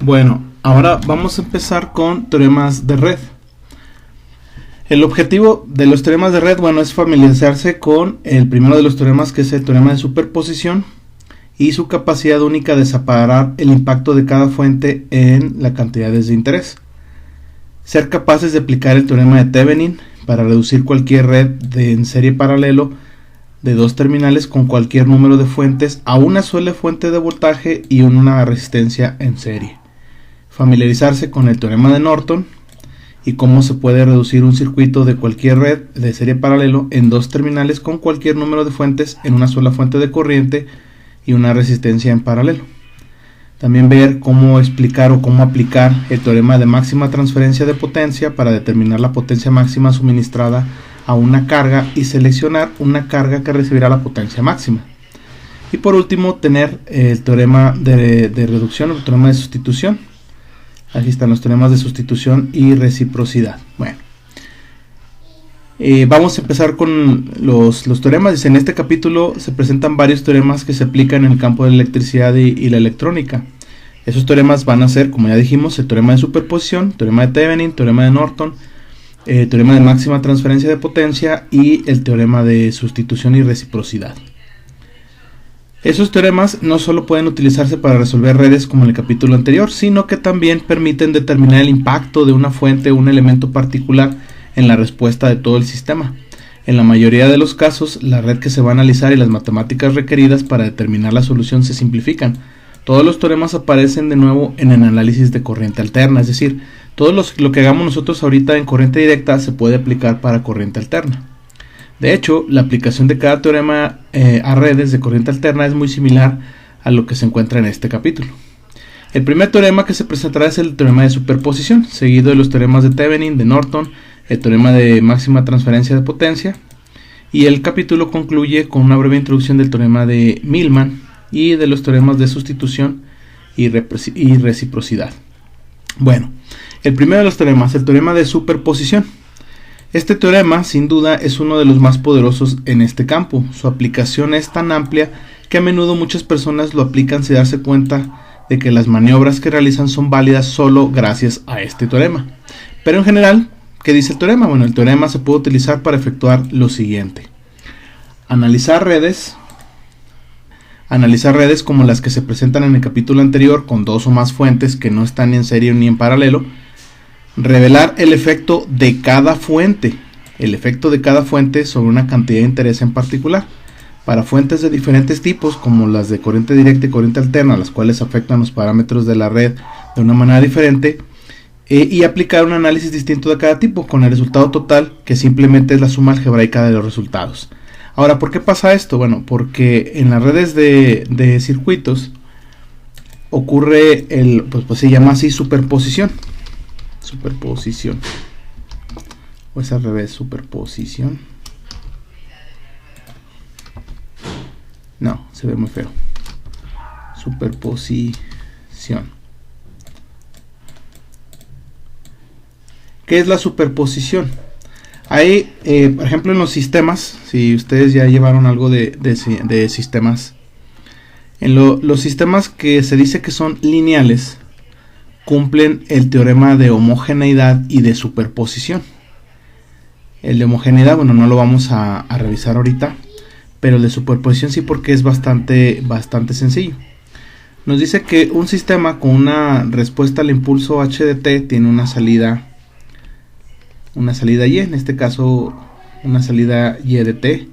Bueno, ahora vamos a empezar con teoremas de red. El objetivo de los teoremas de red, es familiarizarse con el primero de los teoremas, que es el teorema de superposición, y su capacidad única de separar el impacto de cada fuente en las cantidades de interés. Ser capaces de aplicar el teorema de Thevenin para reducir cualquier red en serie paralelo de dos terminales con cualquier número de fuentes a una sola fuente de voltaje y una resistencia en serie. Familiarizarse con el teorema de Norton y cómo se puede reducir un circuito de cualquier red de serie paralelo en dos terminales con cualquier número de fuentes en una sola fuente de corriente y una resistencia en paralelo. También ver cómo explicar o cómo aplicar el teorema de máxima transferencia de potencia para determinar la potencia máxima suministrada a una carga y seleccionar una carga que recibirá la potencia máxima. Y por último, tener el teorema de reducción o el teorema de sustitución. Aquí están los teoremas de sustitución y reciprocidad. Vamos a empezar con los teoremas. En este capítulo se presentan varios teoremas que se aplican en el campo de la electricidad y la electrónica. Esos teoremas van a ser, como ya dijimos, el teorema de superposición, teorema de Thevenin, teorema de Norton, teorema de máxima transferencia de potencia y el teorema de sustitución y reciprocidad. Esos teoremas no solo pueden utilizarse para resolver redes como en el capítulo anterior, sino que también permiten determinar el impacto de una fuente o un elemento particular en la respuesta de todo el sistema. En la mayoría de los casos, la red que se va a analizar y las matemáticas requeridas para determinar la solución se simplifican. Todos los teoremas aparecen de nuevo en el análisis de corriente alterna, es decir, todo lo que hagamos nosotros ahorita en corriente directa se puede aplicar para corriente alterna. De hecho, la aplicación de cada teorema a redes de corriente alterna es muy similar a lo que se encuentra en este capítulo. El primer teorema que se presentará es el teorema de superposición, seguido de los teoremas de Thevenin, de Norton, el teorema de máxima transferencia de potencia, y el capítulo concluye con una breve introducción del teorema de Millman y de los teoremas de sustitución y reciprocidad. El primero de los teoremas, el teorema de superposición. Este teorema, sin duda, es uno de los más poderosos en este campo. Su aplicación es tan amplia que a menudo muchas personas lo aplican sin darse cuenta de que las maniobras que realizan son válidas solo gracias a este teorema. Pero en general, ¿qué dice el teorema? El teorema se puede utilizar para efectuar lo siguiente: analizar redes como las que se presentan en el capítulo anterior con dos o más fuentes que no están ni en serie ni en paralelo. Revelar el efecto de cada fuente sobre una cantidad de interés en particular. Para fuentes de diferentes tipos, como las de corriente directa y corriente alterna, las cuales afectan los parámetros de la red de una manera diferente, y aplicar un análisis distinto de cada tipo, con el resultado total, que simplemente es la suma algebraica de los resultados. Ahora, ¿por qué pasa esto? Porque en las redes de circuitos ocurre pues se llama así superposición, o es al revés, superposición. No, se ve muy feo. Superposición. ¿Qué es la superposición? Hay, por ejemplo, en los sistemas, si ustedes ya llevaron algo de sistemas, en los sistemas que se dice que son lineales, cumplen el teorema de homogeneidad y de superposición. El de homogeneidad, no lo vamos a revisar ahorita, pero el de superposición sí, porque es bastante sencillo. Nos dice que un sistema con una respuesta al impulso h de t tiene una salida y, en este caso una salida y de t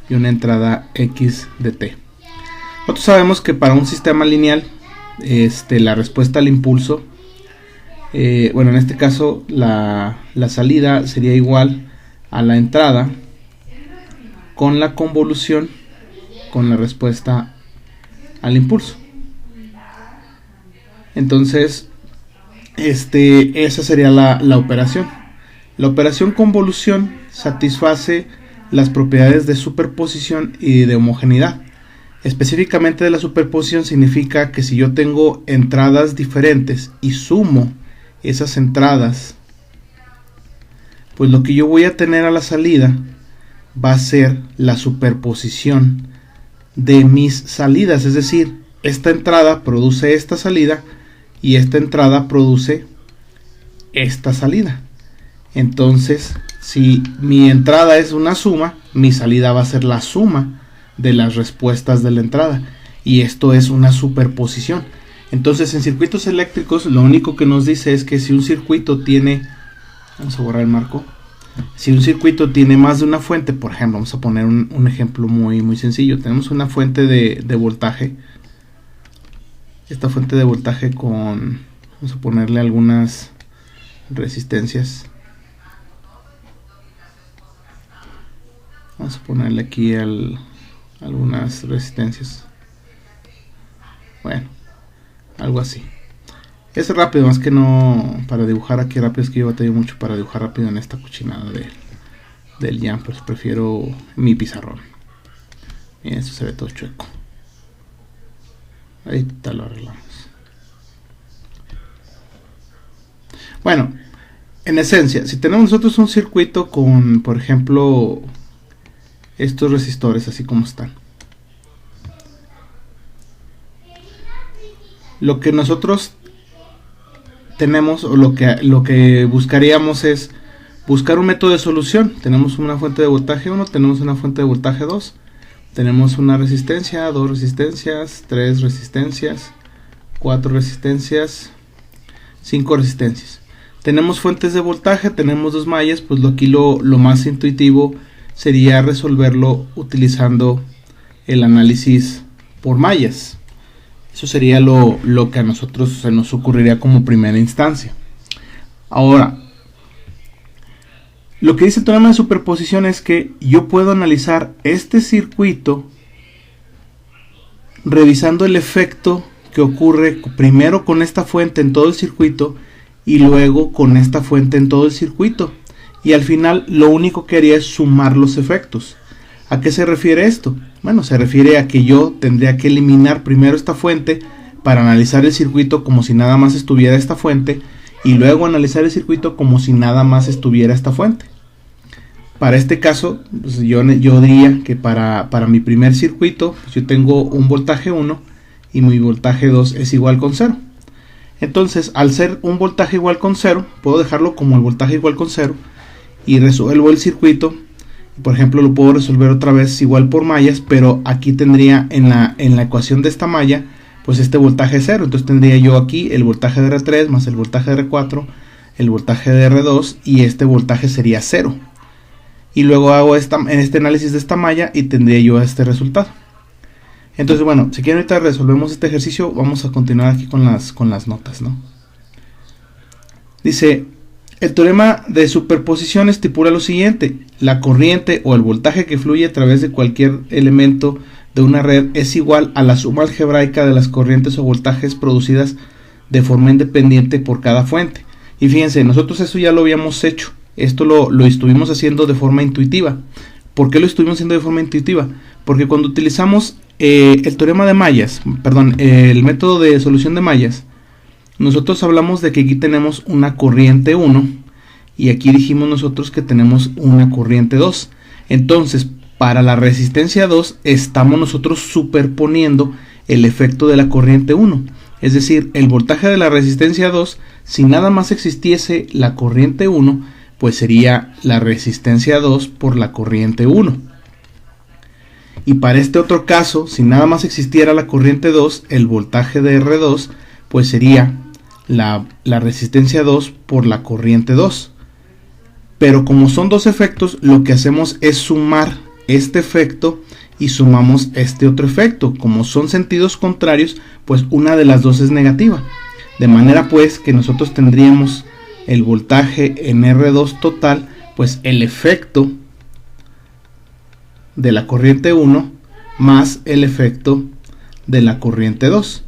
y una entrada x de t. Nosotros sabemos que para un sistema lineal la respuesta al impulso, en este caso la salida sería igual a la entrada con la convolución con la respuesta al impulso. Entonces esa sería la operación. La operación convolución satisface las propiedades de superposición y de homogeneidad. Específicamente de la superposición significa que si yo tengo entradas diferentes y sumo esas entradas, pues lo que yo voy a tener a la salida va a ser la superposición de mis salidas, es decir, esta entrada produce esta salida y esta entrada produce esta salida. Entonces, si mi entrada es una suma, mi salida va a ser la suma de las respuestas de la entrada, y esto es una superposición. Entonces, en circuitos eléctricos lo único que nos dice es que si un circuito tiene, vamos a borrar el marco, si un circuito tiene más de una fuente, por ejemplo, vamos a poner un ejemplo muy sencillo. Tenemos una fuente de voltaje. Esta fuente de voltaje con, vamos a ponerle algunas resistencias. Vamos a ponerle aquí algunas resistencias. Bueno, algo así. Es rápido, más que no para dibujar aquí rápido, es que yo batallo mucho para dibujar rápido en esta cochinada del Jam, pues prefiero mi pizarrón. Miren, esto se ve todo chueco. Ahí está, lo arreglamos. Bueno, en esencia, si tenemos nosotros un circuito con, por ejemplo, estos resistores así como están, lo que nosotros tenemos, o lo que buscaríamos es buscar un método de solución. Tenemos una fuente de voltaje 1, tenemos una fuente de voltaje 2, tenemos una resistencia, 2 resistencias, 3 resistencias, 4 resistencias, 5 resistencias. Tenemos fuentes de voltaje, tenemos 2 mallas, pues aquí lo más intuitivo sería resolverlo utilizando el análisis por mallas. Eso sería lo que a nosotros se nos ocurriría como primera instancia. Ahora, lo que dice el teorema de superposición es que yo puedo analizar este circuito revisando el efecto que ocurre primero con esta fuente en todo el circuito y luego con esta fuente en todo el circuito. Y al final lo único que haría es sumar los efectos. ¿A qué se refiere esto? Bueno, se refiere a que yo tendría que eliminar primero esta fuente para analizar el circuito como si nada más estuviera esta fuente, y luego analizar el circuito como si nada más estuviera esta fuente. Para este caso, pues yo diría que para mi primer circuito, pues yo tengo un voltaje 1 y mi voltaje 2 es igual con 0. Entonces, al ser un voltaje igual con 0, puedo dejarlo como el voltaje igual con 0 y resuelvo el circuito. Por ejemplo, lo puedo resolver otra vez igual por mallas, pero aquí tendría en la ecuación de esta malla, pues este voltaje 0. Entonces tendría yo aquí el voltaje de R3 más el voltaje de R4, el voltaje de R2, y este voltaje sería 0. Y luego hago en este análisis de esta malla y tendría yo este resultado. Entonces, bueno, si quieren ahorita resolvemos este ejercicio, vamos a continuar aquí con las notas, ¿no? Dice: el teorema de superposición estipula lo siguiente: la corriente o el voltaje que fluye a través de cualquier elemento de una red es igual a la suma algebraica de las corrientes o voltajes producidas de forma independiente por cada fuente. Y fíjense, nosotros eso ya lo habíamos hecho. Esto lo estuvimos haciendo de forma intuitiva. ¿Por qué lo estuvimos haciendo de forma intuitiva? Porque cuando utilizamos el teorema de mallas, el método de solución de mallas, nosotros hablamos de que aquí tenemos una corriente 1 y aquí dijimos nosotros que tenemos una corriente 2. Entonces, para la resistencia 2 estamos nosotros superponiendo el efecto de la corriente 1. Es decir, el voltaje de la resistencia 2, si nada más existiese la corriente 1, pues sería la resistencia 2 por la corriente 1. Y para este otro caso, si nada más existiera la corriente 2, el voltaje de R2, pues sería la resistencia 2 por la corriente 2. Pero como son dos efectos, lo que hacemos es sumar este efecto y sumamos este otro efecto. Como son sentidos contrarios, pues una de las dos es negativa. De manera pues que nosotros tendríamos el voltaje en R2 total, pues el efecto de la corriente 1 más el efecto de la corriente 2.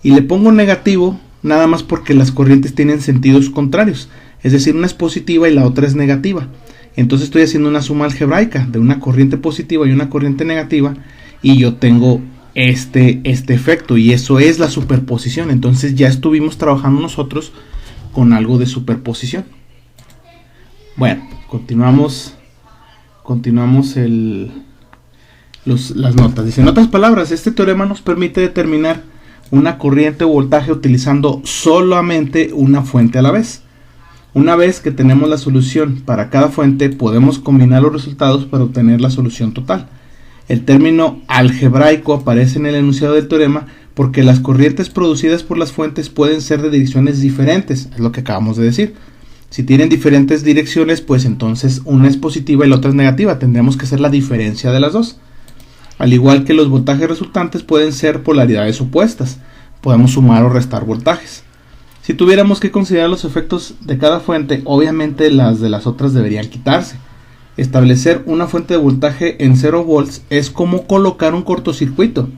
Y le pongo negativo nada más porque las corrientes tienen sentidos contrarios. Es decir, una es positiva y la otra es negativa. Entonces estoy haciendo una suma algebraica de una corriente positiva y una corriente negativa, y yo tengo este efecto, y eso es la superposición. Entonces ya estuvimos trabajando nosotros con algo de superposición. Bueno, continuamos las notas. Dice: en otras palabras, este teorema nos permite determinar una corriente o voltaje utilizando solamente una fuente a la vez. Una vez que tenemos la solución para cada fuente, podemos combinar los resultados para obtener la solución total. El término algebraico aparece en el enunciado del teorema porque las corrientes producidas por las fuentes pueden ser de direcciones diferentes, es lo que acabamos de decir. Si tienen diferentes direcciones, pues entonces una es positiva y la otra es negativa. Tendremos que hacer la diferencia de las dos. Al igual que los voltajes resultantes pueden ser polaridades opuestas. Podemos sumar o restar voltajes. Si tuviéramos que considerar los efectos de cada fuente, obviamente las de las otras deberían quitarse. Establecer una fuente de voltaje en 0 volts es como colocar un cortocircuito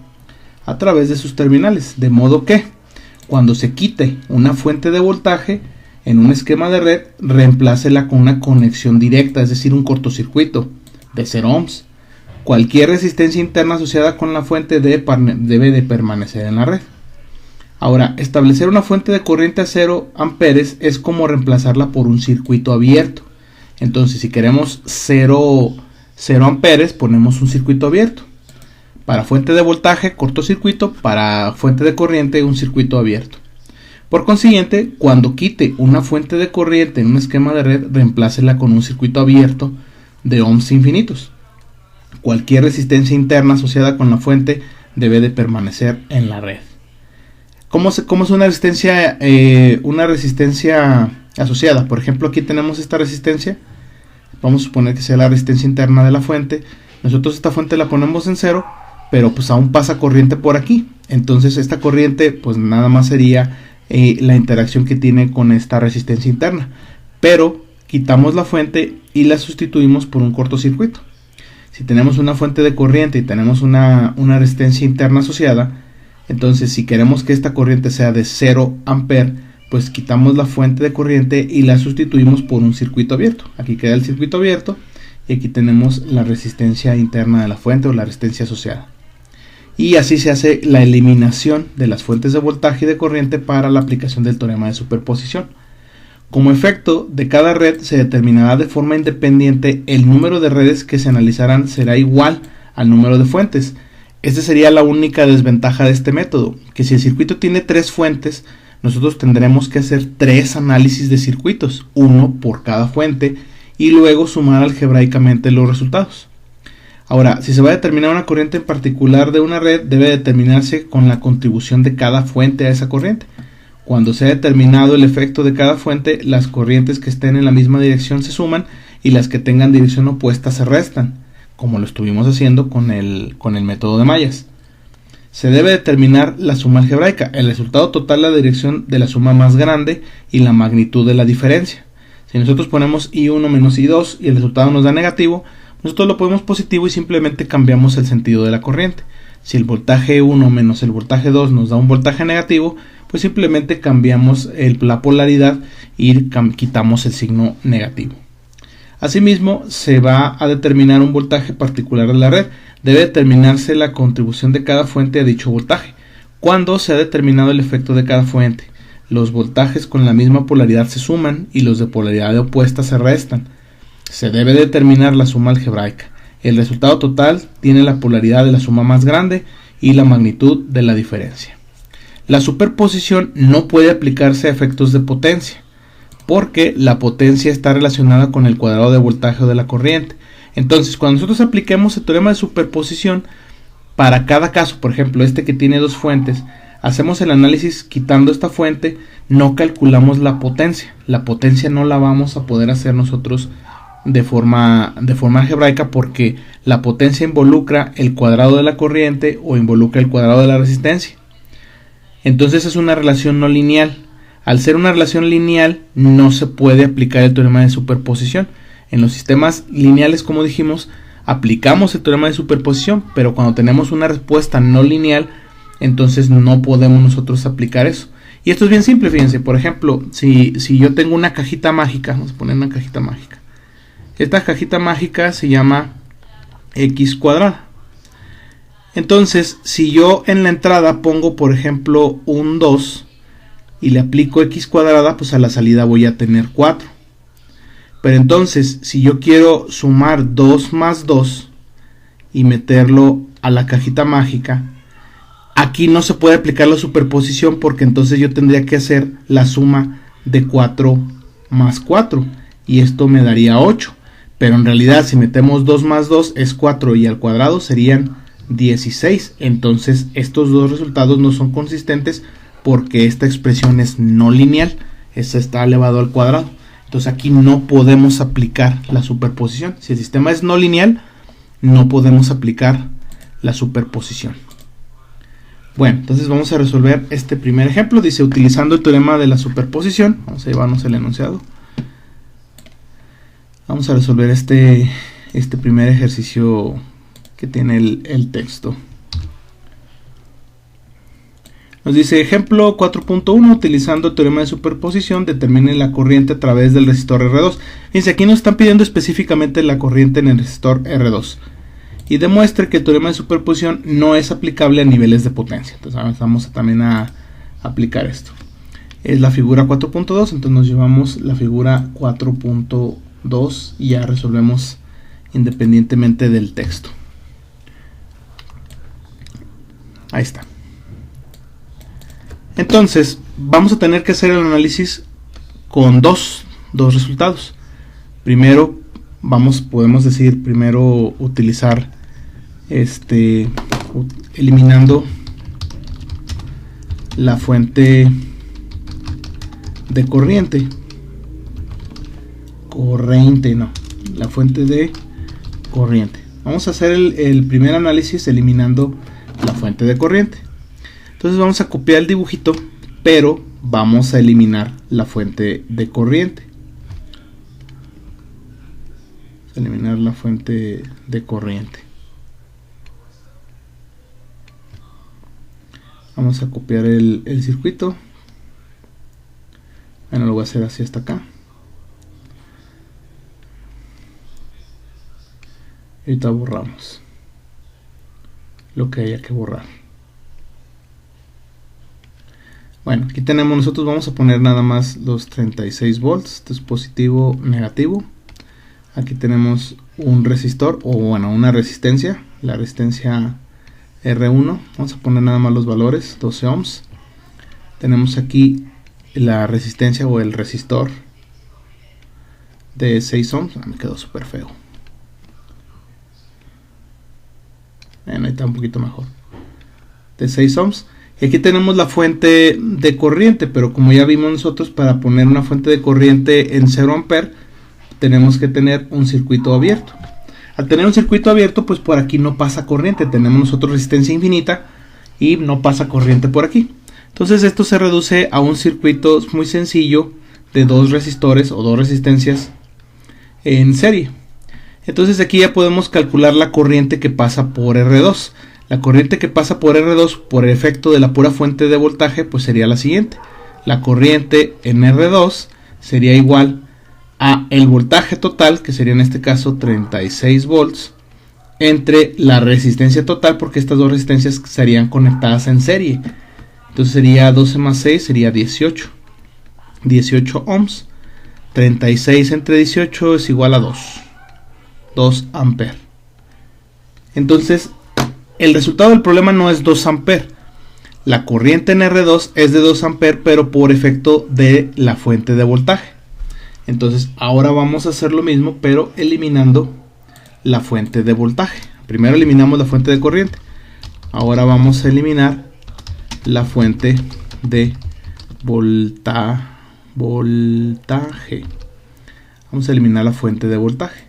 a través de sus terminales, de modo que cuando se quite una fuente de voltaje en un esquema de red, reemplácela con una conexión directa, es decir, un cortocircuito de 0 ohms. Cualquier resistencia interna asociada con la fuente debe de permanecer en la red. Ahora, establecer una fuente de corriente a 0 amperes es como reemplazarla por un circuito abierto. Entonces, si queremos 0 amperes, ponemos un circuito abierto. Para fuente de voltaje, cortocircuito; para fuente de corriente, un circuito abierto. Por consiguiente, cuando quite una fuente de corriente en un esquema de red, reemplácela con un circuito abierto de ohms infinitos. Cualquier resistencia interna asociada con la fuente debe de permanecer en la red. ¿Cómo es una resistencia asociada? Por ejemplo, aquí tenemos esta resistencia. Vamos a suponer que sea la resistencia interna de la fuente. Nosotros esta fuente la ponemos en 0, pero pues aún pasa corriente por aquí. Entonces esta corriente pues nada más sería la interacción que tiene con esta resistencia interna. Pero quitamos la fuente y la sustituimos por un cortocircuito. Si tenemos una fuente de corriente y tenemos una resistencia interna asociada, entonces si queremos que esta corriente sea de 0 amper, pues quitamos la fuente de corriente y la sustituimos por un circuito abierto. Aquí queda el circuito abierto y aquí tenemos la resistencia interna de la fuente o la resistencia asociada. Y así se hace la eliminación de las fuentes de voltaje y de corriente para la aplicación del teorema de superposición. Como efecto de cada red se determinará de forma independiente el número de redes que se analizarán será igual al número de fuentes. Esta sería la única desventaja de este método, que si el circuito tiene 3 fuentes, nosotros tendremos que hacer 3 análisis de circuitos, uno por cada fuente, y luego sumar algebraicamente los resultados. Ahora, si se va a determinar una corriente en particular de una red, debe determinarse con la contribución de cada fuente a esa corriente. Cuando se ha determinado el efecto de cada fuente, las corrientes que estén en la misma dirección se suman y las que tengan dirección opuesta se restan, como lo estuvimos haciendo con el método de mallas. Se debe determinar la suma algebraica, el resultado total, la dirección de la suma más grande y la magnitud de la diferencia. Si nosotros ponemos I1 menos I2 y el resultado nos da negativo, nosotros lo ponemos positivo y simplemente cambiamos el sentido de la corriente. Si el voltaje 1 menos el voltaje 2 nos da un voltaje negativo, pues simplemente cambiamos la polaridad y quitamos el signo negativo. Asimismo, se va a determinar un voltaje particular de la red. Debe determinarse la contribución de cada fuente a dicho voltaje. Cuando se ha determinado el efecto de cada fuente, los voltajes con la misma polaridad se suman y los de polaridad opuesta se restan. Se debe determinar la suma algebraica. El resultado total tiene la polaridad de la suma más grande y la magnitud de la diferencia. La superposición no puede aplicarse a efectos de potencia, porque la potencia está relacionada con el cuadrado de voltaje de la corriente. Entonces, cuando nosotros apliquemos el teorema de superposición, para cada caso, por ejemplo, este que tiene 2 fuentes, hacemos el análisis quitando esta fuente, no calculamos la potencia. La potencia no la vamos a poder hacer nosotros de forma algebraica, porque la potencia involucra el cuadrado de la corriente o involucra el cuadrado de la resistencia. Entonces es una relación no lineal. Al ser una relación lineal, no se puede aplicar el teorema de superposición. En los sistemas lineales, como dijimos, aplicamos el teorema de superposición, pero cuando tenemos una respuesta no lineal, entonces no podemos nosotros aplicar eso. Y esto es bien simple, fíjense. Por ejemplo, si yo tengo una cajita mágica, vamos a poner una cajita mágica. Esta cajita mágica se llama x cuadrada. Entonces, si yo en la entrada pongo, por ejemplo, un 2 y le aplico x cuadrada, pues a la salida voy a tener 4. Pero entonces, si yo quiero sumar 2 más 2 y meterlo a la cajita mágica, Aquí no se puede aplicar la superposición porque entonces yo tendría que hacer la suma de 4 más 4 y esto me daría 8. Pero en realidad si metemos 2 más 2 es 4 y al cuadrado serían 16. Entonces estos dos resultados no son consistentes porque esta expresión es no lineal. Esta está elevado al cuadrado. Entonces aquí no podemos aplicar la superposición. Si el sistema es no lineal, no podemos aplicar la superposición. Bueno, entonces vamos a resolver este primer ejemplo. Dice, utilizando el teorema de la superposición. Vamos a llevarnos el enunciado. Vamos a resolver este primer ejercicio que tiene el texto. Nos dice, ejemplo 4.1, utilizando el teorema de superposición, determine la corriente a través del resistor R2. Fíjense, aquí nos están pidiendo específicamente la corriente en el resistor R2. Y demuestre que el teorema de superposición no es aplicable a niveles de potencia. Entonces vamos también a aplicar esto. Es la figura 4.2, entonces nos llevamos la figura 4.2 y ya resolvemos independientemente del texto. Ahí está. Entonces vamos a tener que hacer el análisis con dos resultados. Primero podemos decir primero utilizar eliminando la fuente de corriente, la fuente de corriente. Vamos a hacer el primer análisis eliminando la fuente de corriente. Entonces vamos a copiar el dibujito, pero vamos a eliminar la fuente de corriente. Eliminar la fuente de corriente. Vamos a copiar el circuito. Bueno, lo voy a hacer así hasta acá. Y ahorita borramos lo que haya que borrar. Bueno, aquí nosotros vamos a poner nada más los 36 volts. Esto es positivo, negativo. Aquí tenemos un resistor, o bueno, una resistencia, la resistencia R1. Vamos a poner nada más los valores, 12 ohms. Tenemos aquí la resistencia o el resistor de 6 ohms. Me quedó súper feo. Bueno, ahí está un poquito mejor. De 6 ohms. Y aquí tenemos la fuente de corriente, pero como ya vimos nosotros, para poner una fuente de corriente en 0 amperes, tenemos que tener un circuito abierto. Al tener un circuito abierto, pues por aquí no pasa corriente. Tenemos nosotros resistencia infinita y no pasa corriente por aquí. Entonces esto se reduce a un circuito muy sencillo de dos resistores o dos resistencias en serie. Entonces aquí ya podemos calcular la corriente que pasa por R2. La corriente que pasa por R2 por efecto de la pura fuente de voltaje pues sería la siguiente. La corriente en R2 sería igual a el voltaje total, que sería en este caso 36 volts, entre la resistencia total, porque estas dos resistencias serían conectadas en serie. Entonces sería 12 más 6 sería 18. 18 ohms. 36 entre 18 es igual a 2 amperes. Entonces el resultado del problema no es 2 amperes. La corriente en R2 es de 2 amperes, pero por efecto de la fuente de voltaje. Entonces ahora vamos a hacer lo mismo, pero eliminando la fuente de voltaje. Primero eliminamos la fuente de corriente. Ahora vamos a eliminar la fuente de voltaje. Vamos a eliminar la fuente de voltaje.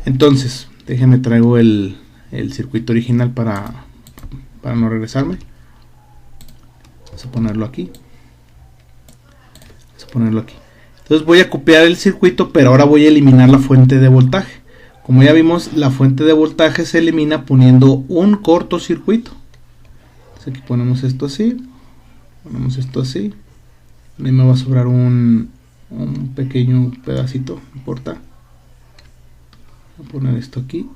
Entonces, déjenme traigo el circuito original para no regresarme. Vamos a ponerlo aquí. Entonces voy a copiar el circuito, pero ahora voy a eliminar la fuente de voltaje. Como ya vimos, la fuente de voltaje se elimina poniendo un cortocircuito. Entonces aquí ponemos esto así. A mí me va a sobrar un pequeño pedacito, no importa. Voy a poner esto aquí.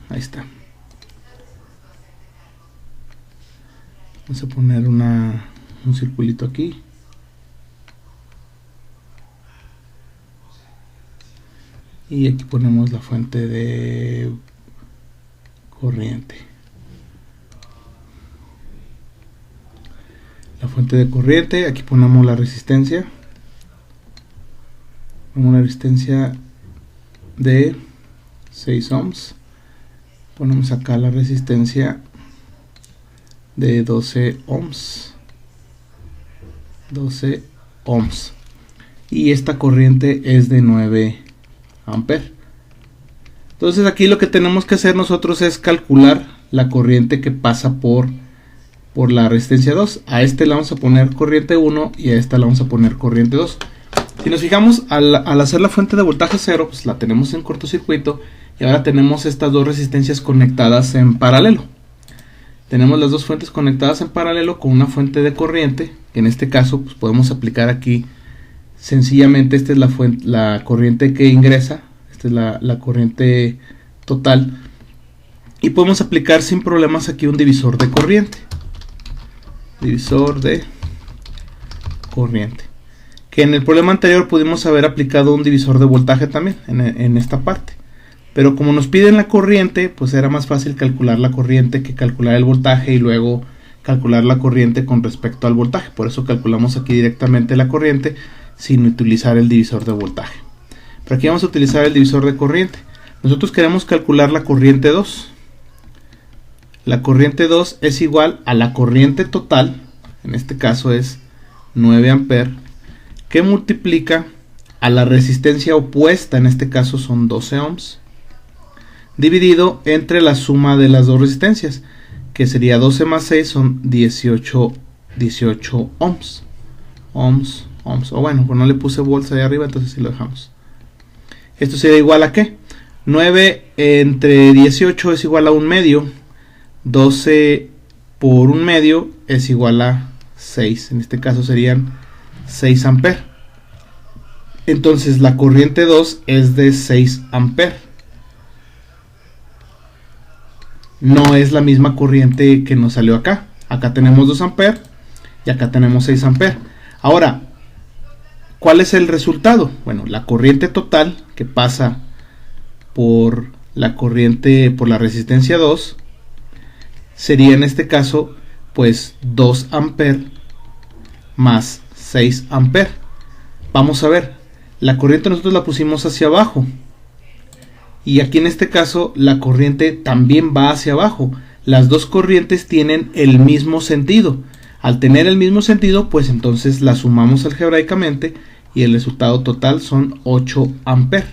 Ahí está. Vamos a poner un circulito aquí. Y aquí ponemos la fuente de corriente. fuente de corriente. Aquí ponemos la resistencia. Ponemos la resistencia de 6 ohms. Ponemos acá la resistencia de 12 ohms. 12 ohms. Y esta corriente es de 9 amperes. Entonces aquí lo que tenemos que hacer nosotros es calcular la corriente que pasa por la resistencia 2. A este le vamos a poner corriente 1 y a esta le vamos a poner corriente 2. Si nos fijamos, al hacer la fuente de voltaje 0, pues la tenemos en cortocircuito y ahora tenemos estas dos resistencias conectadas en paralelo. Tenemos las dos fuentes conectadas en paralelo con una fuente de corriente, que en este caso pues podemos aplicar aquí sencillamente. Esta es la corriente que ingresa. Esta es la corriente total. Y podemos aplicar sin problemas aquí un divisor de corriente. Divisor de corriente. Que en el problema anterior pudimos haber aplicado un divisor de voltaje también en esta parte. Pero como nos piden la corriente, pues era más fácil calcular la corriente que calcular el voltaje y luego calcular la corriente con respecto al voltaje. Por eso calculamos aquí directamente la corriente sin utilizar el divisor de voltaje. Pero aquí vamos a utilizar el divisor de corriente. Nosotros queremos calcular la corriente 2. La corriente 2 es igual a la corriente total, en este caso es 9 amperes, que multiplica a la resistencia opuesta, en este caso son 12 ohms, dividido entre la suma de las dos resistencias, que sería 12 más 6 son 18 ohms. O bueno, pues no le puse volts ahí arriba, entonces sí lo dejamos. Esto sería igual a ¿qué? 9 entre 18 es igual a 1 medio. 12 por 1 medio es igual a 6. En este caso serían 6 amperes. Entonces la corriente 2 es de 6 amperes. No es la misma corriente que nos salió acá. Acá tenemos 2 amperes y acá tenemos 6 amperes. Ahora, ¿cuál es el resultado? Bueno, la corriente total que pasa por la resistencia 2 sería en este caso pues 2 amperes más 6 amperes. Vamos a ver, la corriente nosotros la pusimos hacia abajo y aquí en este caso la corriente también va hacia abajo. Las dos corrientes tienen el mismo sentido. Al tener el mismo sentido, pues entonces la sumamos algebraicamente y el resultado total son 8 amperes.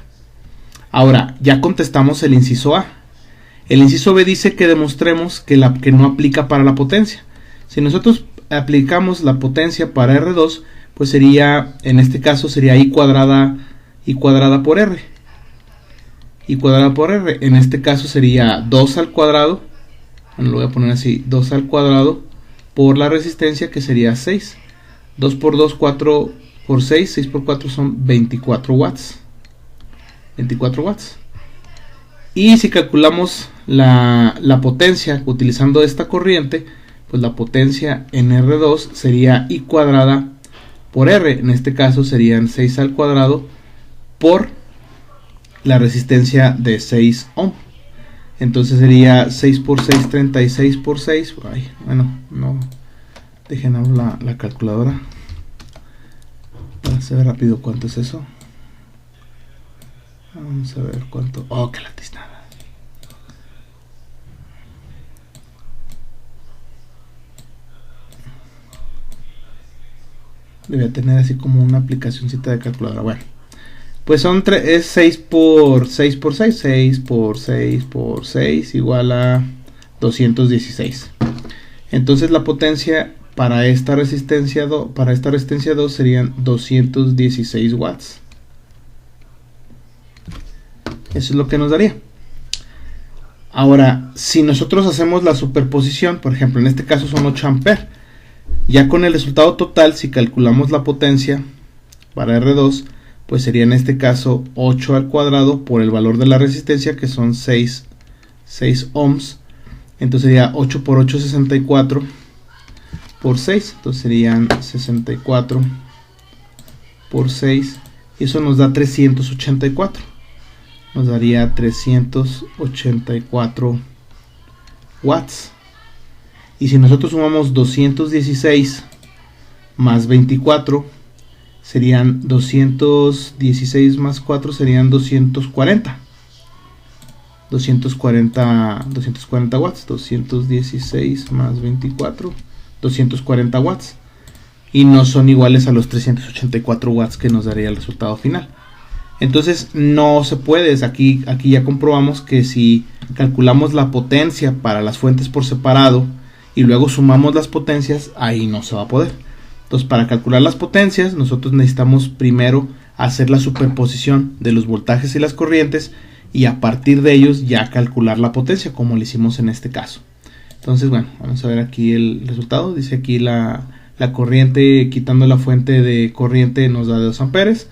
Ahora ya contestamos el inciso A. El inciso B dice que demostremos que no aplica para la potencia. Si nosotros aplicamos la potencia para R2, pues sería, en este caso sería I cuadrada por R. I cuadrada por R. En este caso sería 2 al cuadrado. Bueno, lo voy a poner así. 2 al cuadrado por la resistencia, que sería 6. 2 por 2, 4 por 6. 6 por 4 son 24 watts. 24 watts. Y si calculamos la potencia utilizando esta corriente, pues la potencia en R2 sería I cuadrada por R. En este caso serían 6 al cuadrado por la resistencia de 6 ohm. Entonces sería 6 por 6, 36 por 6. Ay, bueno, no. Dejen hablar la calculadora para saber rápido cuánto es eso. Vamos a ver cuánto. Oh, que la tiznada. Debe tener así como una aplicacióncita de calculadora. Bueno, pues es 6 por 6 por 6. 6 por 6 por 6 igual a 216. Entonces la potencia para esta resistencia 2 serían 216 watts. Eso es lo que nos daría. Ahora, si nosotros hacemos la superposición, por ejemplo, en este caso son 8 amperes. Ya con el resultado total, si calculamos la potencia para R2, pues sería en este caso 8 al cuadrado por el valor de la resistencia, que son 6 ohms. Entonces sería 8 por 8, 64 por 6. Entonces serían 64 por 6. Y eso nos da 384. Nos daría 384 watts. Y si nosotros sumamos 216 más 24 serían 216 más 4 serían 240 watts. 216 más 24, 240 watts. Y no son iguales a los 384 watts que nos daría el resultado final. Entonces no se puede. Aquí ya comprobamos que si calculamos la potencia para las fuentes por separado y luego sumamos las potencias, ahí no se va a poder. Entonces, para calcular las potencias, nosotros necesitamos primero hacer la superposición de los voltajes y las corrientes, y a partir de ellos ya calcular la potencia, como lo hicimos en este caso. Entonces, bueno, vamos a ver aquí el resultado. Dice aquí la corriente, quitando la fuente de corriente, nos da 2 amperes.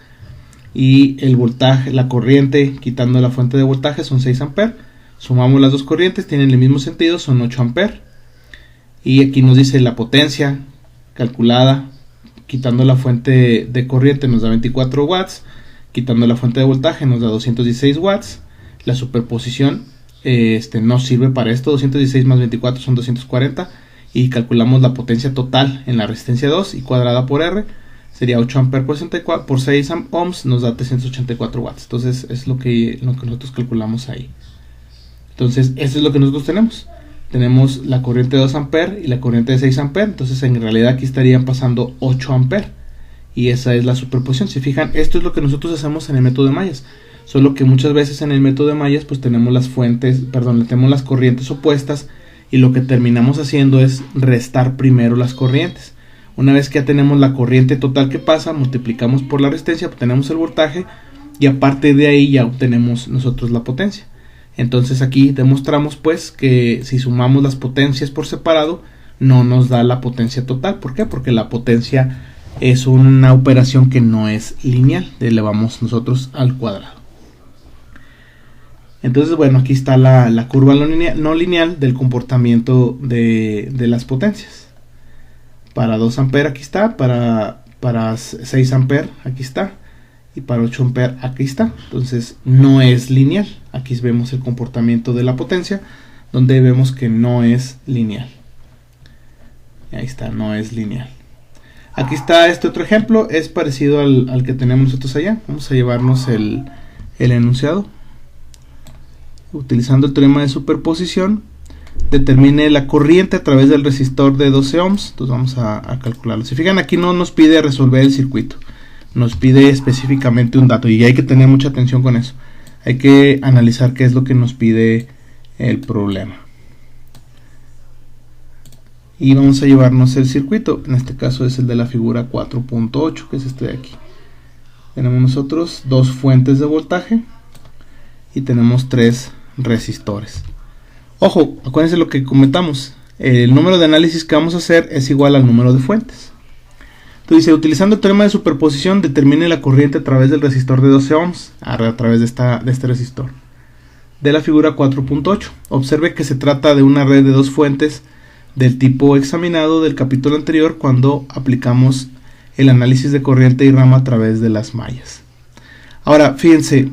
Y el voltaje, la corriente, quitando la fuente de voltaje, son 6 amperes. Sumamos las dos corrientes, tienen el mismo sentido, son 8 amperes. Y aquí nos dice la potencia calculada, quitando la fuente de corriente, nos da 24 watts. Quitando la fuente de voltaje, nos da 216 watts. La superposición no sirve para esto. 216 más 24 son 240. Y calculamos la potencia total en la resistencia 2 y cuadrada por R. Sería 8 amperes por 6 ohms, nos da 384 watts. Entonces es lo que nosotros calculamos ahí. Entonces eso es lo que nosotros tenemos. Tenemos la corriente de 2 amperes y la corriente de 6 amperes. Entonces en realidad aquí estarían pasando 8 amperes. Y esa es la superposición. Si fijan, esto es lo que nosotros hacemos en el método de mallas. Solo que muchas veces en el método de mallas pues tenemos las tenemos las corrientes opuestas, y lo que terminamos haciendo es restar primero las corrientes. Una vez que ya tenemos la corriente total que pasa, multiplicamos por la resistencia, obtenemos el voltaje, y aparte de ahí ya obtenemos nosotros la potencia. Entonces aquí demostramos pues que si sumamos las potencias por separado no nos da la potencia total. ¿Por qué? Porque la potencia es una operación que no es lineal, elevamos nosotros al cuadrado. Entonces, bueno, aquí está la curva no lineal del comportamiento de las potencias. Para 2 amperes aquí está, para 6 amperes aquí está, y para 8 amperes aquí está. Entonces no es lineal. Aquí vemos el comportamiento de la potencia, donde vemos que no es lineal. Ahí está, no es lineal. Aquí está este otro ejemplo, es parecido al que tenemos nosotros allá. Vamos a llevarnos el enunciado. Utilizando el teorema de superposición, determine la corriente a través del resistor de 12 ohms. Entonces vamos a calcularlo. Si fijan, aquí no nos pide resolver el circuito, nos pide específicamente un dato, y hay que tener mucha atención con eso. Hay que analizar qué es lo que nos pide el problema. Y vamos a llevarnos el circuito. En este caso es el de la figura 4.8, que es este de aquí. Tenemos nosotros dos fuentes de voltaje y tenemos 3 resistores. Ojo, acuérdense lo que comentamos. El número de análisis que vamos a hacer es igual al número de fuentes. Entonces dice, utilizando el teorema de superposición, determine la corriente a través del resistor de 12 ohms, a través de este resistor. De la figura 4.8. Observe que se trata de una red de 2 fuentes del tipo examinado del capítulo anterior, cuando aplicamos el análisis de corriente y rama a través de las mallas. Ahora, fíjense,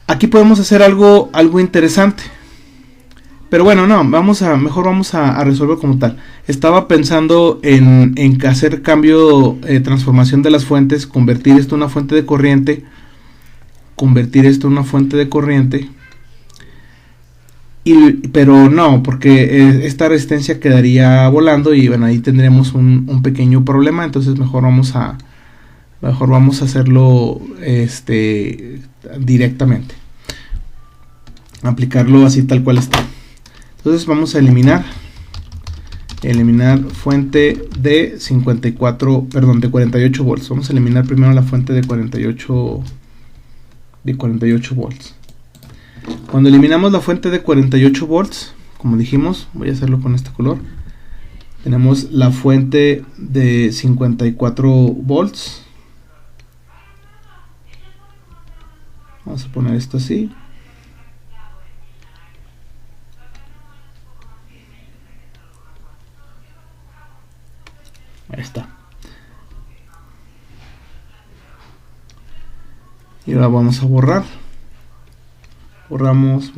aquí podemos hacer algo interesante. Pero bueno, no, mejor vamos a resolver como tal. Estaba pensando en hacer cambio, transformación de las fuentes, convertir esto en una fuente de corriente, pero no, porque esta resistencia quedaría volando y bueno, ahí tendremos un pequeño problema. Entonces mejor vamos a hacerlo directamente, aplicarlo así tal cual está. Entonces vamos a eliminar fuente de 48 volts. Vamos a eliminar primero la fuente de 48 volts. Cuando eliminamos la fuente de 48 volts, como dijimos, voy a hacerlo con este color, tenemos la fuente de 54 volts. Vamos a poner esto así. Ahí está. Y ahora vamos a borrar. Borramos.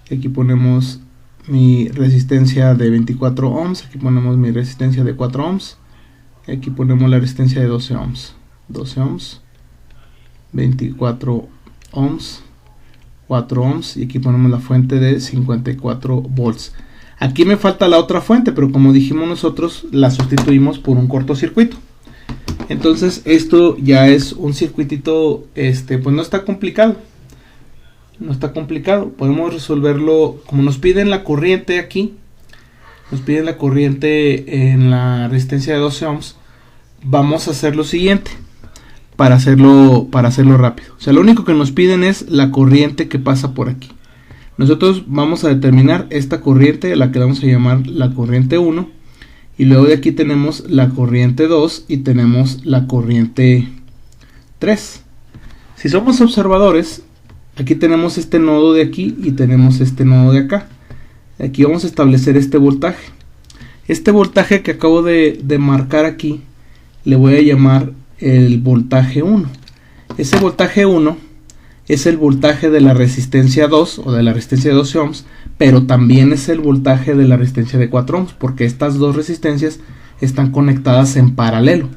Y aquí ponemos mi resistencia de 24 ohms, aquí ponemos mi resistencia de 4 ohms, y aquí ponemos la resistencia de 12 ohms, 12 ohms, 24 ohms, 4 ohms, y aquí ponemos la fuente de 54 volts. Aquí me falta la otra fuente, pero como dijimos nosotros, la sustituimos por un cortocircuito. Entonces esto ya es un circuitito, pues no está complicado. No está complicado, podemos resolverlo como nos piden la corriente aquí. Nos piden la corriente en la resistencia de 12 ohms. Vamos a hacer lo siguiente para hacerlo rápido. O sea, lo único que nos piden es la corriente que pasa por aquí. Nosotros vamos a determinar esta corriente, la que vamos a llamar la corriente 1. Y luego de aquí tenemos la corriente 2 y tenemos la corriente 3. Si somos observadores, aquí tenemos este nodo de aquí y tenemos este nodo de acá. Aquí vamos a establecer este voltaje. Este voltaje que acabo de marcar aquí, le voy a llamar el voltaje 1. Ese voltaje 1 es el voltaje de la resistencia 2 o de la resistencia de 12 ohms, pero también es el voltaje de la resistencia de 4 ohms, porque estas dos resistencias están conectadas en paralelo.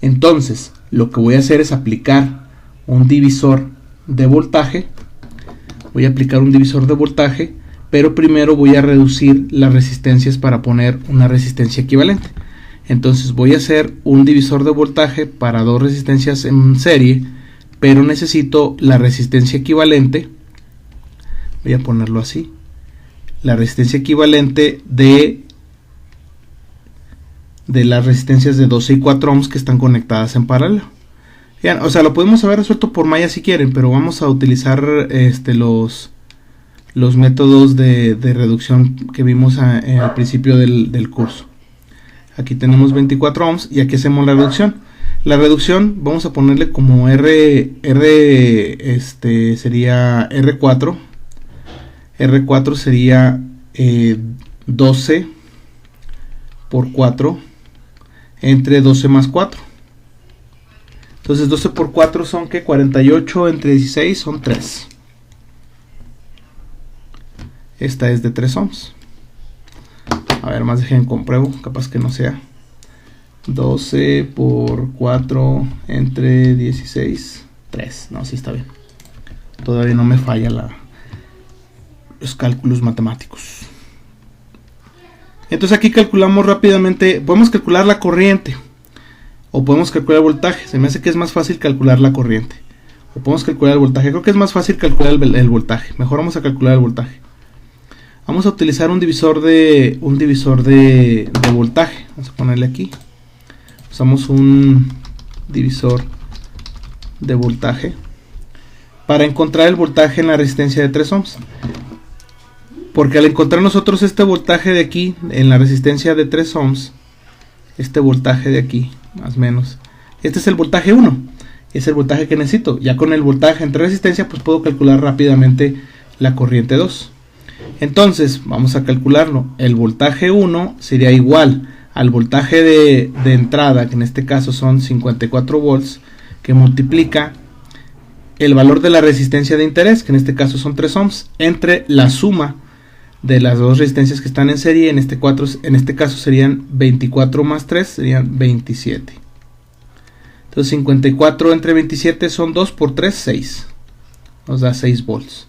Entonces, lo que voy a hacer es aplicar un divisor de voltaje. Voy a aplicar un divisor de voltaje, pero primero voy a reducir las resistencias para poner una resistencia equivalente. Entonces voy a hacer un divisor de voltaje para dos resistencias en serie, pero necesito la resistencia equivalente. Voy a ponerlo así. La resistencia equivalente de las resistencias de 12 y 4 ohms que están conectadas en paralelo. Bien, o sea, lo podemos haber resuelto por malla si quieren, pero vamos a utilizar los métodos de reducción que vimos al principio del curso. Aquí tenemos 24 ohms y aquí hacemos la reducción. La reducción vamos a ponerle como sería R4. R4 sería 12 por 4 entre 12 más 4. Entonces 12 por 4 son que 48 entre 16 son 3. Esta es de 3 ohms. A ver, más dejen compruebo, capaz que no sea. 12 por 4 entre 16, 3. No, sí está bien. Todavía no me falla los cálculos matemáticos. Entonces aquí calculamos rápidamente. Podemos calcular la corriente o podemos calcular el voltaje. Se me hace que es más fácil calcular la corriente. O podemos calcular el voltaje. Creo que es más fácil calcular el voltaje. Mejor vamos a calcular el voltaje. Vamos a utilizar un divisor de voltaje. Vamos a ponerle aquí. Usamos un divisor de voltaje para encontrar el voltaje en la resistencia de 3 ohms. Porque al encontrar nosotros este voltaje de aquí en la resistencia de 3 ohms, este voltaje de aquí, más o menos, este es el voltaje 1, es el voltaje que necesito. Ya con el voltaje entre resistencia, pues puedo calcular rápidamente la corriente 2. Entonces, vamos a calcularlo. El voltaje 1 sería igual al voltaje de entrada, que en este caso son 54 volts, que multiplica el valor de la resistencia de interés, que en este caso son 3 ohms, entre la suma de las dos resistencias que están en serie. En este caso serían 24 más 3, serían 27. Entonces 54 entre 27 son 2 por 3, 6. Nos da 6 volts.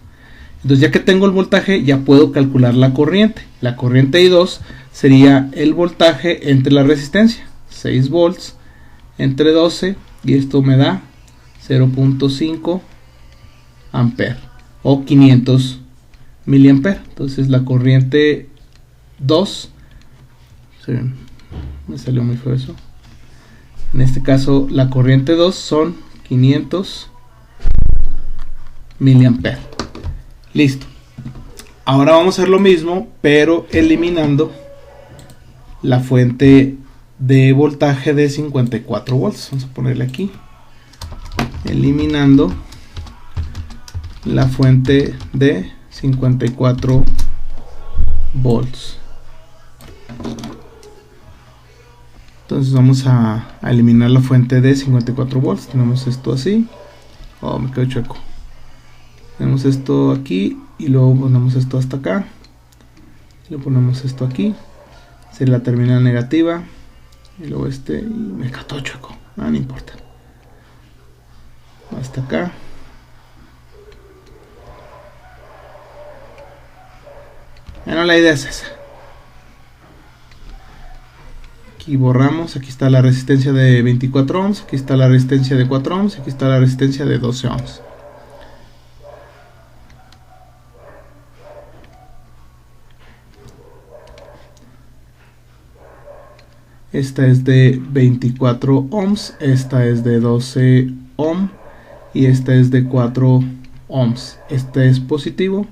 Entonces ya que tengo el voltaje, ya puedo calcular la corriente. La corriente I2 sería el voltaje entre la resistencia. 6 volts entre 12. Y esto me da 0.5 ampere o 500 miliamperes. Entonces la corriente 2, me salió muy feo eso. En este caso la corriente 2 son 500 miliamperes. Listo. Ahora vamos a hacer lo mismo, pero eliminando la fuente de voltaje de 54 volts. Vamos a ponerle aquí. Eliminando la fuente de 54 volts. Entonces vamos a eliminar la fuente de 54 volts. Tenemos esto así. Oh, me quedó chueco. Tenemos esto aquí y luego ponemos esto hasta acá. Le ponemos esto aquí, sería la terminal negativa, y luego y me cató chueco, no importa. Hasta acá. Bueno, la idea es esa. Aquí borramos, aquí está la resistencia de 24 ohms, aquí está la resistencia de 4 ohms, aquí está la resistencia de 12 ohms. Esta es de 24 ohms, esta es de 12 ohm y esta es de 4 ohms. Este es positivo,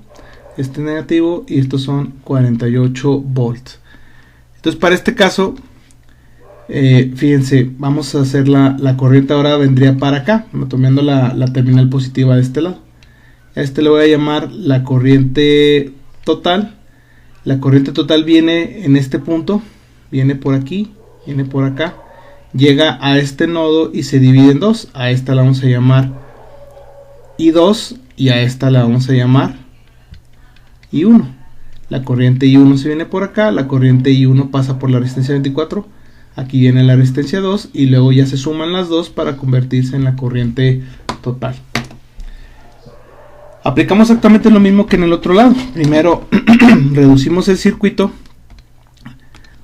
este es negativo y estos son 48 volts. Entonces para este caso, fíjense, vamos a hacer la corriente ahora vendría para acá, tomando la terminal positiva de este lado. A este le voy a llamar la corriente total. La corriente total viene en este punto, viene por aquí, viene por acá, llega a este nodo y se divide en dos. A esta la vamos a llamar I2 y a esta la vamos a llamar I1. La corriente I1 se viene por acá, la corriente I1 pasa por la resistencia 24, aquí viene la resistencia 2 y luego ya se suman las dos para convertirse en la corriente total. Aplicamos exactamente lo mismo que en el otro lado. Primero reducimos el circuito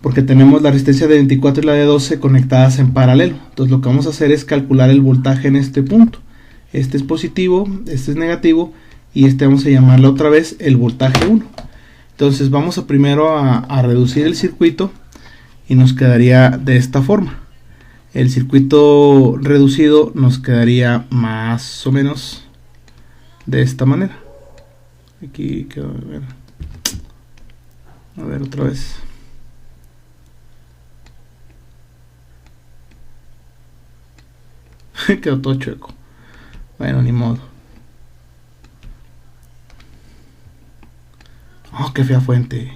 porque tenemos la resistencia de 24 y la de 12 conectadas en paralelo. Entonces lo que vamos a hacer es calcular el voltaje en este punto. Este es positivo, este es negativo y este vamos a llamarle otra vez el voltaje 1. Entonces vamos a primero a reducir el circuito y nos quedaría de esta forma. El circuito reducido nos quedaría más o menos de esta manera. Aquí quedó, a ver otra vez. Quedó todo chueco. Bueno, ni modo. Oh, qué fea fuente.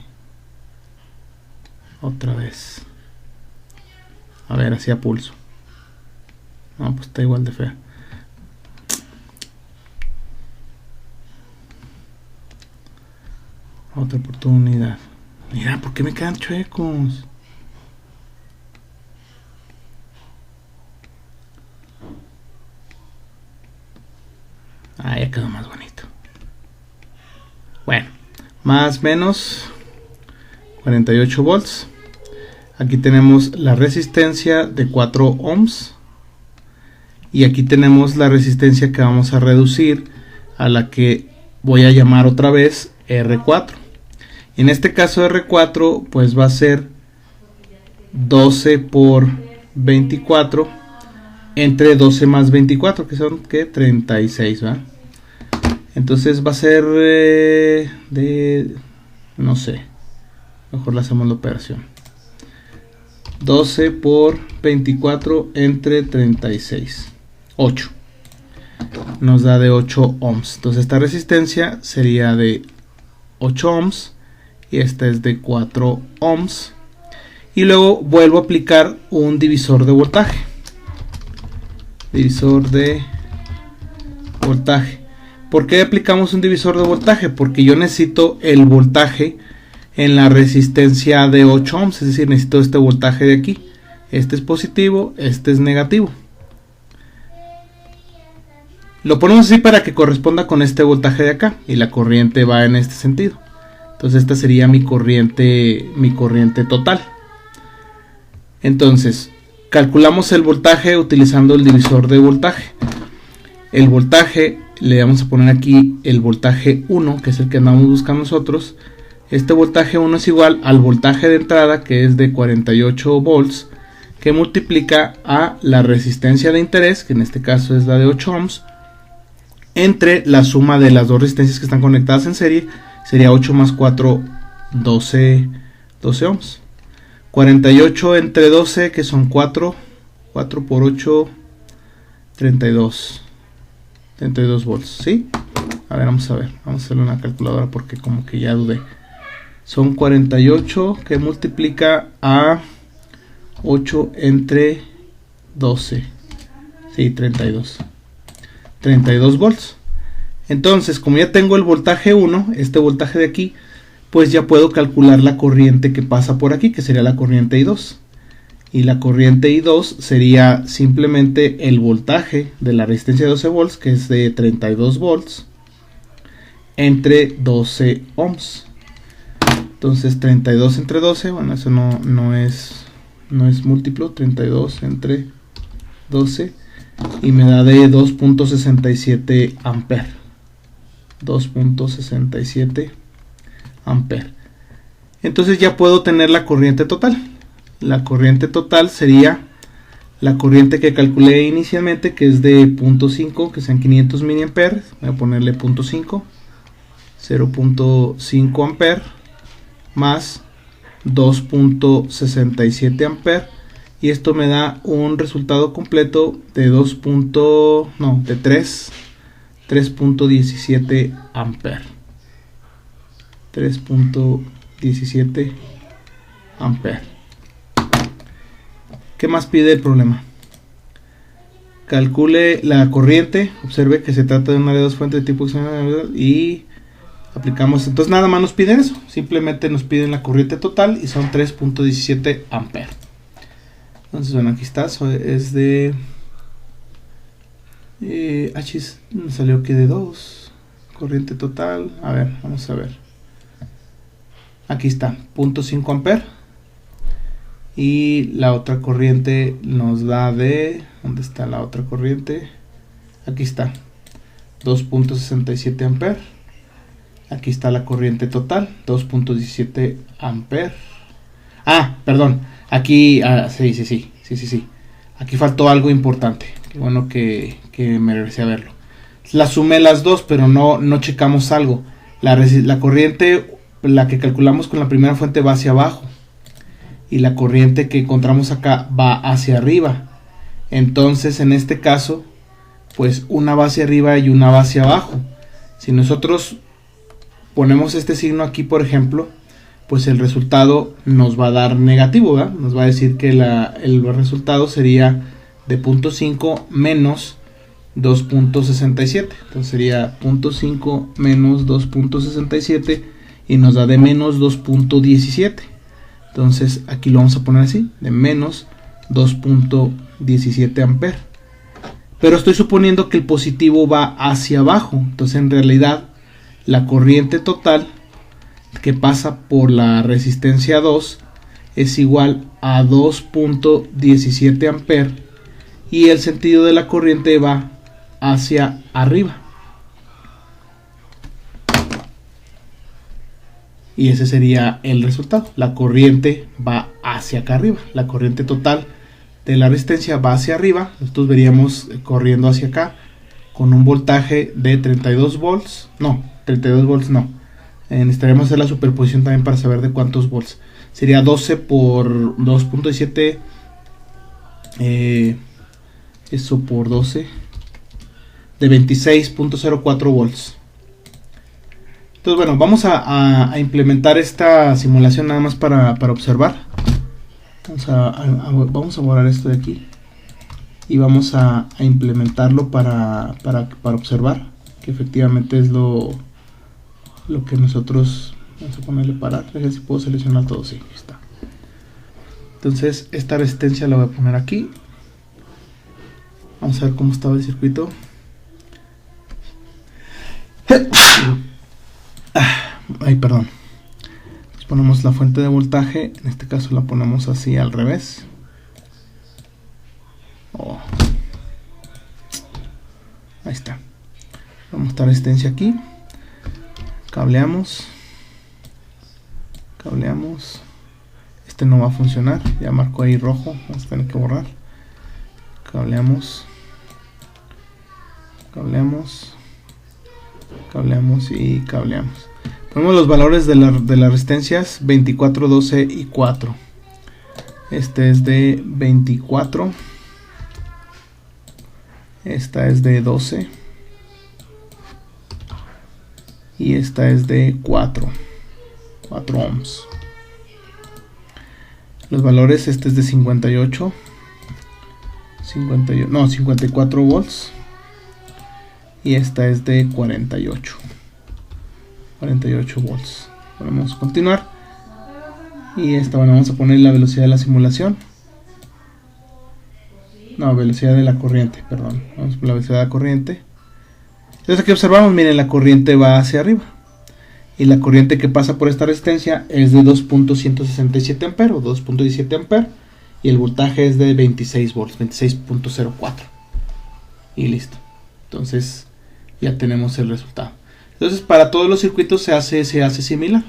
Otra vez. A ver, así a pulso. No, pues está igual de fea. Otra oportunidad. Mira, ¿por qué me quedan chuecos? Ah, ya quedó más bonito. Bueno, más menos 48 volts. Aquí tenemos la resistencia de 4 ohms. Y aquí tenemos la resistencia que vamos a reducir, a la que voy a llamar otra vez R4. En este caso R4 pues va a ser 12 por 24 entre 12 más 24, que son ¿qué? 36, ¿verdad? Entonces va a ser no sé, mejor le hacemos la operación. 12 por 24 entre 36, 8, nos da de 8 ohms. Entonces esta resistencia sería de 8 ohms y esta es de 4 ohms. Y luego vuelvo a aplicar un divisor de voltaje. Divisor de voltaje. ¿Por qué aplicamos un divisor de voltaje? Porque yo necesito el voltaje en la resistencia de 8 ohms, es decir, necesito este voltaje de aquí. Este es positivo, este es negativo. Lo ponemos así para que corresponda con este voltaje de acá y la corriente va en este sentido. Entonces esta sería mi corriente total. Entonces calculamos el voltaje utilizando el divisor de voltaje. El voltaje le vamos a poner aquí el voltaje 1, que es el que andamos buscando nosotros. Este voltaje 1 es igual al voltaje de entrada, que es de 48 volts, que multiplica a la resistencia de interés, que en este caso es la de 8 ohms, entre la suma de las dos resistencias que están conectadas en serie. Sería 8 más 4, 12 ohms. 48 entre 12, que son 4 por 8, 32 volts, ¿sí? A ver, vamos a hacerle una calculadora porque como que ya dudé. Son 48 que multiplica a 8 entre 12, sí, 32 volts. Entonces, como ya tengo el voltaje 1, este voltaje de aquí, pues ya puedo calcular la corriente que pasa por aquí, que sería la corriente I2. Y la corriente I2 sería simplemente el voltaje de la resistencia de 12 volts, que es de 32 volts, entre 12 ohms. Entonces 32 entre 12, bueno, eso no es múltiplo, 32 entre 12, y me da de 2.67 amperes. 2.67 amperes. Entonces ya puedo tener la corriente total. La corriente total sería la corriente que calculé inicialmente, que es de 0.5, que sean 500 miliamperes. Voy a ponerle 0.5, 0.5 amperes más 2.67 amperes, y esto me da un resultado completo de 3.17 amperes. 3.17 amperes. ¿Qué más pide el problema? Calcule la corriente. Observe que se trata de una de dos fuentes de tipo y aplicamos. Entonces nada más nos piden eso. Simplemente nos piden la corriente total y son 3.17 amperes. Entonces bueno, aquí está. Es de me salió que de 2. Corriente total. A ver, vamos a ver. Aquí está, 0.5 amperes. Y la otra corriente nos da de... ¿Dónde está la otra corriente? Aquí está, 2.67 amperes. Aquí está la corriente total, 2.17 amperes. Ah, perdón, aquí... sí. Aquí faltó algo importante. Qué bueno que me regresé a verlo. La sumé las dos, pero no checamos algo. La corriente, la que calculamos con la primera fuente, va hacia abajo. Y la corriente que encontramos acá va hacia arriba. Entonces en este caso, pues una va hacia arriba y una va hacia abajo. Si nosotros ponemos este signo aquí, por ejemplo, pues el resultado nos va a dar negativo, ¿verdad? Nos va a decir que el resultado sería de 0.5 menos 2.67. Entonces sería 0.5 menos 2.67 y nos da de menos 2.17. Entonces aquí lo vamos a poner así, de menos 2.17 amperes. Pero estoy suponiendo que el positivo va hacia abajo. Entonces en realidad la corriente total que pasa por la resistencia 2 es igual a 2.17 amperes. Y el sentido de la corriente va hacia arriba. Y ese sería el resultado. La corriente va hacia acá arriba. La corriente total de la resistencia va hacia arriba. Nosotros veríamos corriendo hacia acá con un voltaje de 32 volts. No, 32 volts no. Necesitaremos hacer la superposición también para saber de cuántos volts. Sería 12 por 2.17. Eso por 12. De 26.04 volts. Entonces bueno, vamos a implementar esta simulación nada más para observar. Vamos a borrar esto de aquí. Y vamos a implementarlo para observar que efectivamente es lo que nosotros... Vamos a ponerle parar. A ver si puedo seleccionar todo. Sí, aquí está. Entonces esta resistencia la voy a poner aquí. Vamos a ver cómo estaba el circuito. Ay, perdón. Pues ponemos la fuente de voltaje. En este caso la ponemos así al revés. Ahí está. Vamos a esta resistencia aquí. Cableamos. Este no va a funcionar. Ya marcó ahí rojo. Vamos a tener que borrar. Cableamos y cableamos. Ponemos los valores de las resistencias 24, 12 y 4. Este es de 24. Esta es de 12. Y esta es de 4 ohms. Los valores, este es de 54 volts. Y esta es de 48 volts. Podemos continuar. Y esta, bueno, vamos a poner la velocidad de la simulación. No, velocidad de la corriente, perdón. Vamos por la velocidad de la corriente. Entonces aquí observamos, miren, la corriente va hacia arriba. Y la corriente que pasa por esta resistencia es de 2.167 amperes o 2.17 amperes. Y el voltaje es de 26 volts, 26.04. Y listo. Entonces ya tenemos el resultado. Entonces para todos los circuitos se hace similar.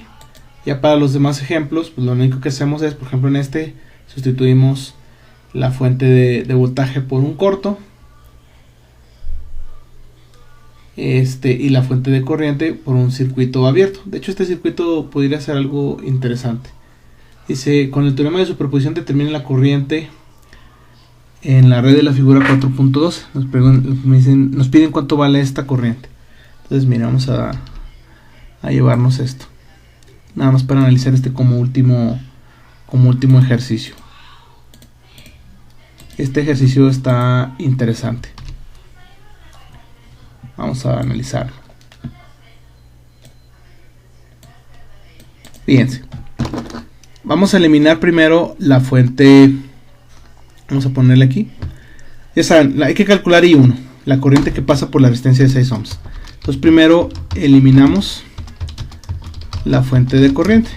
Ya para los demás ejemplos, pues lo único que hacemos es, por ejemplo en este, sustituimos la fuente de voltaje por un corto. Y la fuente de corriente por un circuito abierto. De hecho, este circuito podría ser algo interesante. Dice, con el teorema de superposición determina la corriente en la red de la figura 4.2. Nos piden cuánto vale esta corriente. Entonces, mira, vamos a llevarnos esto. Nada más para analizar este como último ejercicio. Este ejercicio está interesante. Vamos a analizarlo. Fíjense. Vamos a eliminar primero la fuente. Vamos a ponerle aquí. Ya saben, hay que calcular I1, la corriente que pasa por la resistencia de 6 ohms. Entonces primero eliminamos la fuente de corriente.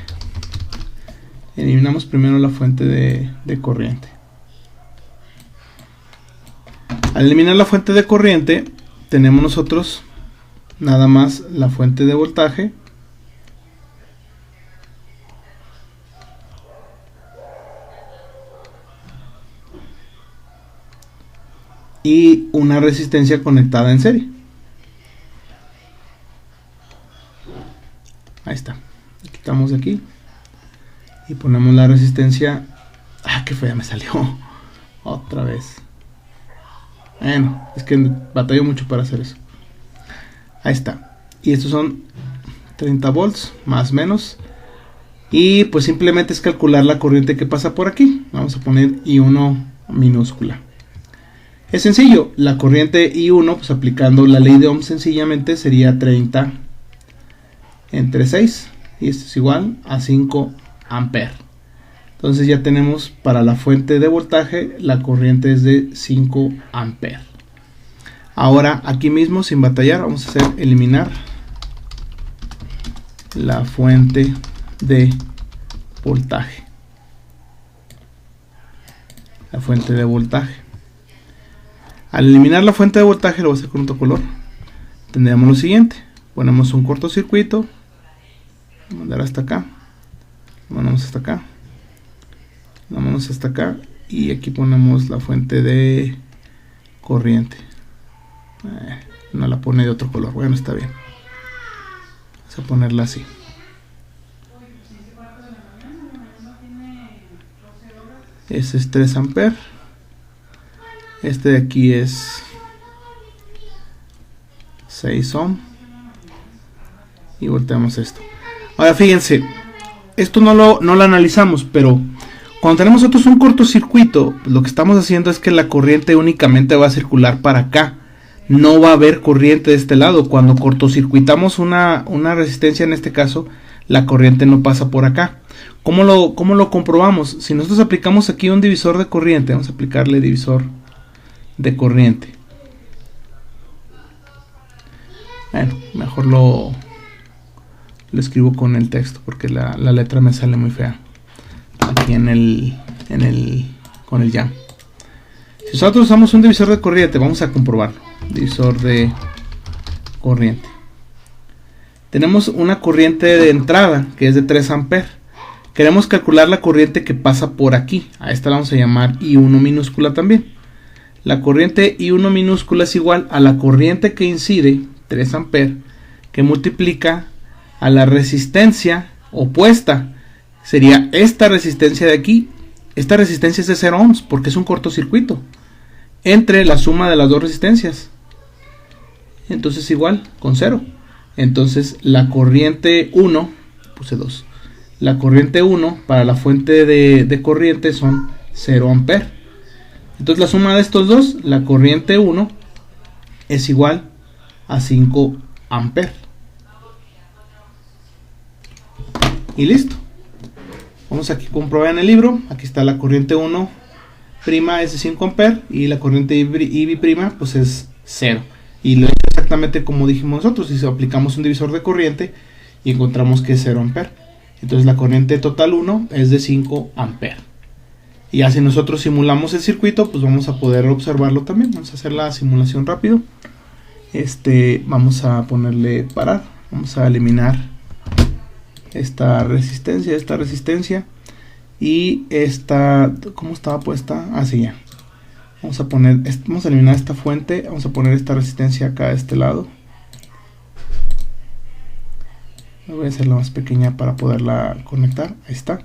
Eliminamos primero la fuente de corriente. Al eliminar la fuente de corriente, tenemos nosotros nada más la fuente de voltaje y una resistencia conectada en serie. Ahí está. Quitamos de aquí y ponemos la resistencia. Ah, qué fea me salió otra vez. Bueno, es que batallo mucho para hacer eso. Ahí está. Y estos son 30 volts, más o menos. Y pues simplemente es calcular la corriente que pasa por aquí. Vamos a poner I1 minúscula. Es sencillo. La corriente I1, pues aplicando la ley de Ohm sencillamente sería 30 entre 6. Y esto es igual a 5 amperes. Entonces ya tenemos para la fuente de voltaje, la corriente es de 5 amperes. Ahora aquí mismo, sin batallar, vamos a hacer eliminar la fuente de voltaje. La fuente de voltaje. Al eliminar la fuente de voltaje, lo voy a hacer con otro color. Tendríamos lo siguiente. Ponemos un cortocircuito. Mandar hasta acá. Mandamos hasta acá. Vamos hasta acá y aquí ponemos la fuente de corriente. No la pone de otro color. Bueno, está bien. Vamos a ponerla así. Este es 3 amperes. Este de aquí es 6 ohm. Y volteamos esto. Ahora fíjense, esto no lo analizamos, pero cuando tenemos nosotros un cortocircuito, lo que estamos haciendo es que la corriente únicamente va a circular para acá. No va a haber corriente de este lado. Cuando cortocircuitamos una resistencia, en este caso, la corriente no pasa por acá. ¿Cómo lo comprobamos? Si nosotros aplicamos aquí un divisor de corriente, vamos a aplicarle divisor de corriente. Bueno, mejor lo escribo con el texto porque la letra me sale muy fea aquí con el jam. Si nosotros usamos un divisor de corriente, vamos a comprobarlo. Divisor de corriente. Tenemos una corriente de entrada que es de 3 amperes. Queremos calcular la corriente que pasa por aquí. A esta la vamos a llamar I1 minúscula también. La corriente I1 minúscula es igual a la corriente que incide, 3 amperes, que multiplica a la resistencia opuesta. Sería esta resistencia de aquí. Esta resistencia es de 0 ohms porque es un cortocircuito entre la suma de las dos resistencias. Entonces igual con 0. Entonces la corriente 1, puse 2. La corriente 1 para la fuente de corriente son 0 amperes. Entonces la suma de estos dos, la corriente 1 es igual a 5 amperes. y listo. Vamos aquí a comprobar en el libro. Aquí está la corriente 1 prima es de 5 amperes y la corriente IB prima pues es 0. Y lo es exactamente como dijimos nosotros. Si aplicamos un divisor de corriente y encontramos que es 0 amperes. Entonces la corriente total 1 es de 5 amperes. Y ya si nosotros simulamos el circuito, pues vamos a poder observarlo también. Vamos a hacer la simulación rápido. Vamos a ponerle parar. Vamos a eliminar esta resistencia y esta, ¿cómo estaba puesta? Así ya. Vamos a eliminar esta fuente, vamos a poner esta resistencia acá de este lado. Voy a hacerla más pequeña para poderla conectar. Ahí está.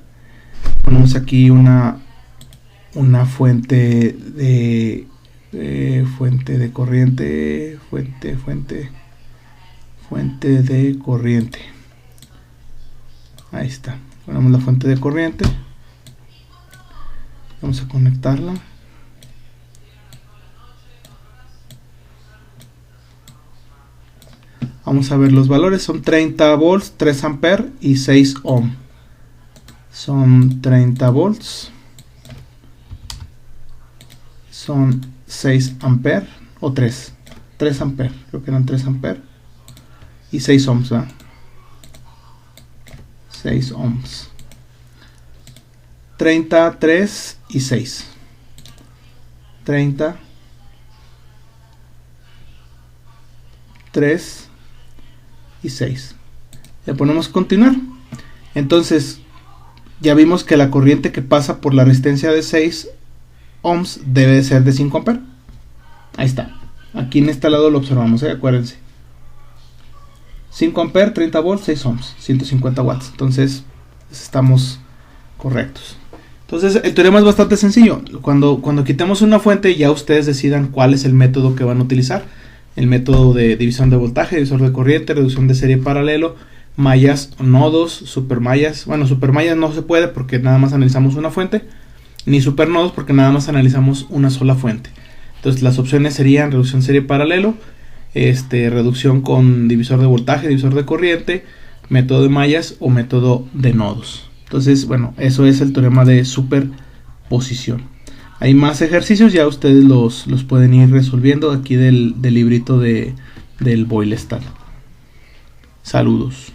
Ponemos aquí una fuente de corriente, fuente de corriente. Ahí está. Ponemos la fuente de corriente. Vamos a conectarla. Vamos a ver los valores. Son 30 volts, 3 amperes y 6 ohm. Son 30 volts. Son 6 amperes o 3 amperes. Creo que eran 3 amperes. Y 6 ohms, ¿verdad? 6 ohms. 30, 3 y 6. 30, 3 y 6. Le ponemos continuar. Entonces, ya vimos que la corriente que pasa por la resistencia de 6 ohms debe ser de 5 amperes. Ahí está. Aquí en este lado lo observamos, acuérdense. 5 amperes, 30 volts, 6 ohms, 150 watts. Entonces, estamos correctos. Entonces, el teorema es bastante sencillo. Cuando quitemos una fuente, ya ustedes decidan cuál es el método que van a utilizar. El método de división de voltaje, divisor de corriente, reducción de serie paralelo, mallas, nodos, supermallas. Bueno, supermallas no se puede porque nada más analizamos una fuente. Ni supernodos porque nada más analizamos una sola fuente. Entonces, las opciones serían reducción serie paralelo, reducción con divisor de voltaje, divisor de corriente, método de mallas o método de nodos. Entonces, bueno, eso es el teorema de superposición. Hay más ejercicios, ya ustedes los pueden ir resolviendo aquí del librito del Boylestad. Saludos.